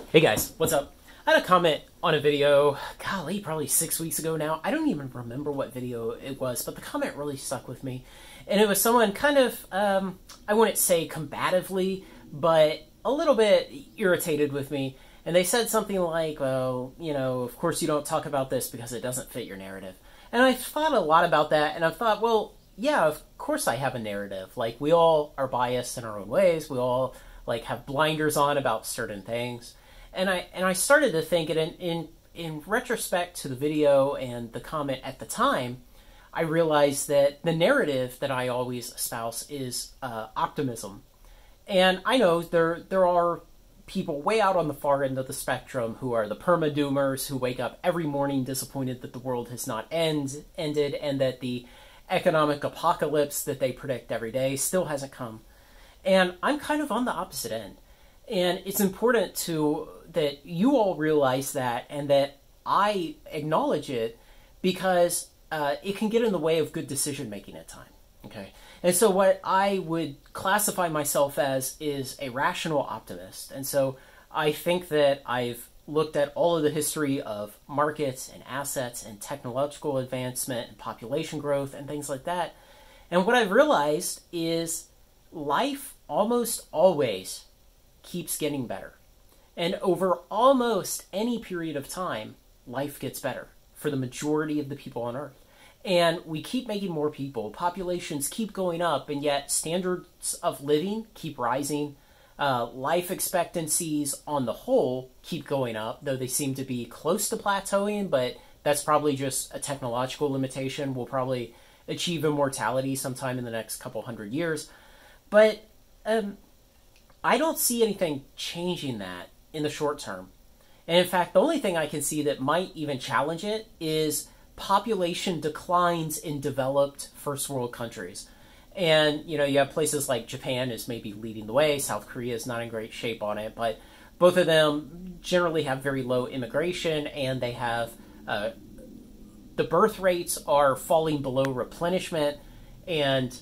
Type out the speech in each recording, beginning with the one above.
Hey guys, what's up? I had a comment on a video, golly, probably 6 weeks ago now. I don't even remember what video it was, but the comment really stuck with me. And it was someone kind of, I wouldn't say combatively, but a little bit irritated with me. And they said something like, well, of course you don't talk about this because it doesn't fit your narrative. And I thought a lot about that, and I thought, well, yeah, of course I have a narrative. Like, we all are biased in our own ways. We all, have blinders on about certain things. And I started to think, and in retrospect to the video and the comment at the time, I realized that the narrative that I always espouse is optimism. And I know there are people way out on the far end of the spectrum who are the perma-doomers who wake up every morning disappointed that the world has not ended and that the economic apocalypse that they predict every day still hasn't come. And I'm kind of on the opposite end. And it's important that you all realize that and that I acknowledge it because it can get in the way of good decision making at times. Okay. And so what I would classify myself as is a rational optimist. And so I think that I've looked at all of the history of markets and assets and technological advancement and population growth and things like that. And what I've realized is life almost always keeps getting better. And over almost any period of time, life gets better for the majority of the people on Earth. And we keep making more people, populations keep going up, and yet standards of living keep rising. Life expectancies on the whole keep going up, though they seem to be close to plateauing, but that's probably just a technological limitation. We'll probably achieve immortality sometime in the next couple hundred years. But I don't see anything changing that in the short term. And in fact, the only thing I can see that might even challenge it is population declines in developed first world countries. And, you have places like Japan is maybe leading the way. South Korea is not in great shape on it. But both of them generally have very low immigration, and they have the birth rates are falling below replenishment, and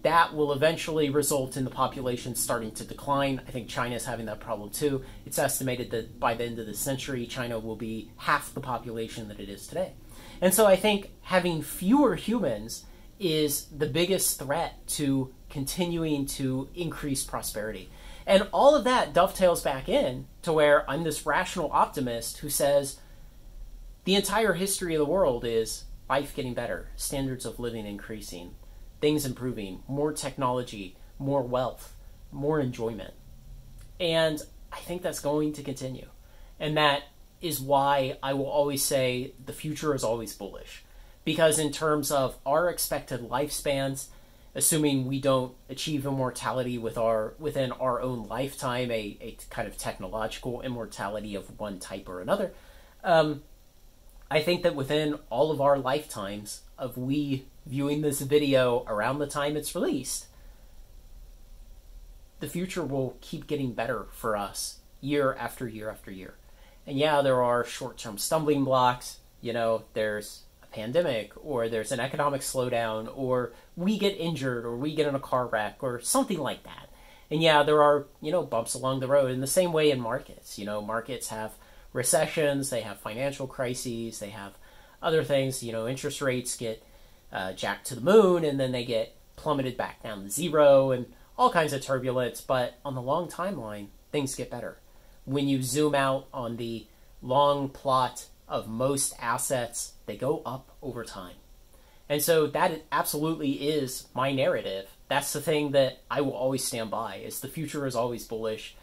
that will eventually result in the population starting to decline. I think China is having that problem too. It's estimated that by the end of the century, China will be half the population that it is today. And so I think having fewer humans is the biggest threat to continuing to increase prosperity. And all of that dovetails back in to where I'm this rational optimist who says the entire history of the world is life getting better, standards of living increasing, things improving, more technology, more wealth, more enjoyment. And I think that's going to continue. And that is why I will always say the future is always bullish. Because in terms of our expected lifespans, assuming we don't achieve immortality within our own lifetime, a kind of technological immortality of one type or another, I think that within all of our lifetimes of we viewing this video around the time it's released, the future will keep getting better for us year after year after year. And yeah, there are short-term stumbling blocks. There's a pandemic, or there's an economic slowdown, or we get injured, or we get in a car wreck, or something like that. And yeah, there are, bumps along the road in the same way in markets. Markets have recessions, they have financial crises, they have other things. Interest rates get jacked to the moon, and then they get plummeted back down to zero, and all kinds of turbulence. But on the long timeline, things get better. When you zoom out on the long plot of most assets, they go up over time. And so that absolutely is my narrative. That's the thing that I will always stand by, is the future is always bullish.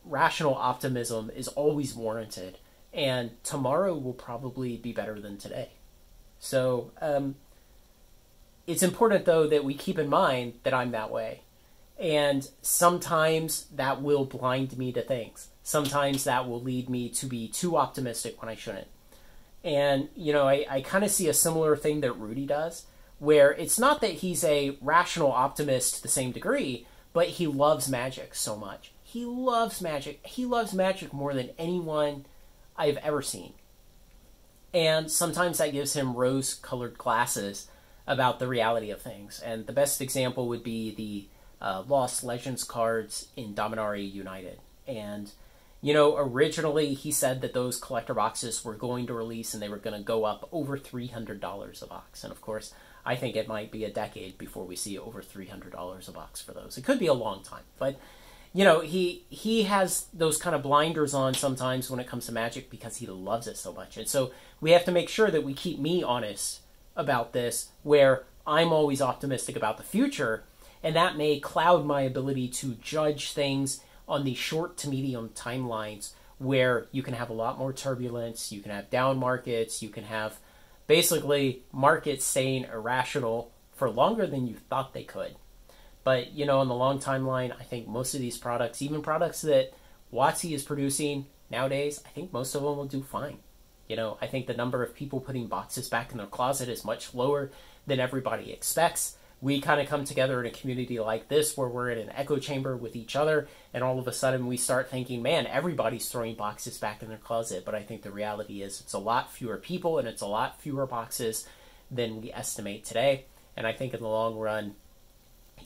Rational optimism is always warranted. And tomorrow will probably be better than today. So it's important, though, that we keep in mind that I'm that way. And sometimes that will blind me to things. Sometimes that will lead me to be too optimistic when I shouldn't. And, I kind of see a similar thing that Rudy does, where it's not that he's a rational optimist to the same degree, but he loves magic so much. He loves magic. He loves magic more than anyone I've ever seen. And sometimes that gives him rose-colored glasses about the reality of things. And the best example would be the Lost Legends cards in Dominaria United. And You know, originally he said that those collector boxes were going to release and they were going to go up over $300 a box. And of course, I think it might be a decade before we see over $300 a box for those. It could be a long time, but you know, he has those kind of blinders on sometimes when it comes to Magic because he loves it so much. And so we have to make sure that we keep me honest about this, where I'm always optimistic about the future, and that may cloud my ability to judge things on the short to medium timelines where you can have a lot more turbulence, you can have down markets, you can have basically markets staying irrational for longer than you thought they could. But, you know, in the long timeline, I think most of these products, even products that WotC is producing nowadays, I think most of them will do fine. You know, I think the number of people putting boxes back in their closet is much lower than everybody expects. We kind of come together in a community like this where we're in an echo chamber with each other, and all of a sudden we start thinking, man, everybody's throwing boxes back in their closet. But I think the reality is it's a lot fewer people and it's a lot fewer boxes than we estimate today. And I think in the long run,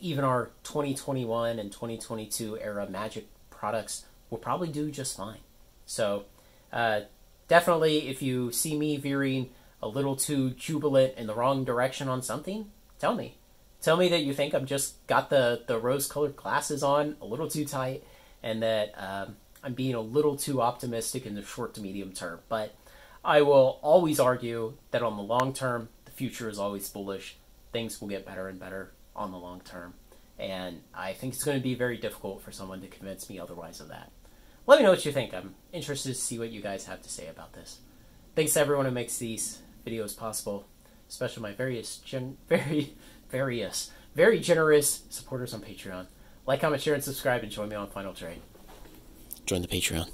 even our 2021 and 2022 era Magic products will probably do just fine. So definitely, if you see me veering a little too jubilant in the wrong direction on something, tell me. Tell me that you think I've just got the rose-colored glasses on a little too tight and that I'm being a little too optimistic in the short to medium term. But I will always argue that on the long term, the future is always bullish. Things will get better and better on the long term. And I think it's going to be very difficult for someone to convince me otherwise of that. Let me know what you think. I'm interested to see what you guys have to say about this. Thanks to everyone who makes these videos possible, especially my very generous supporters on Patreon. Like, comment, share, and subscribe, and join me on Final Trade. Join the Patreon.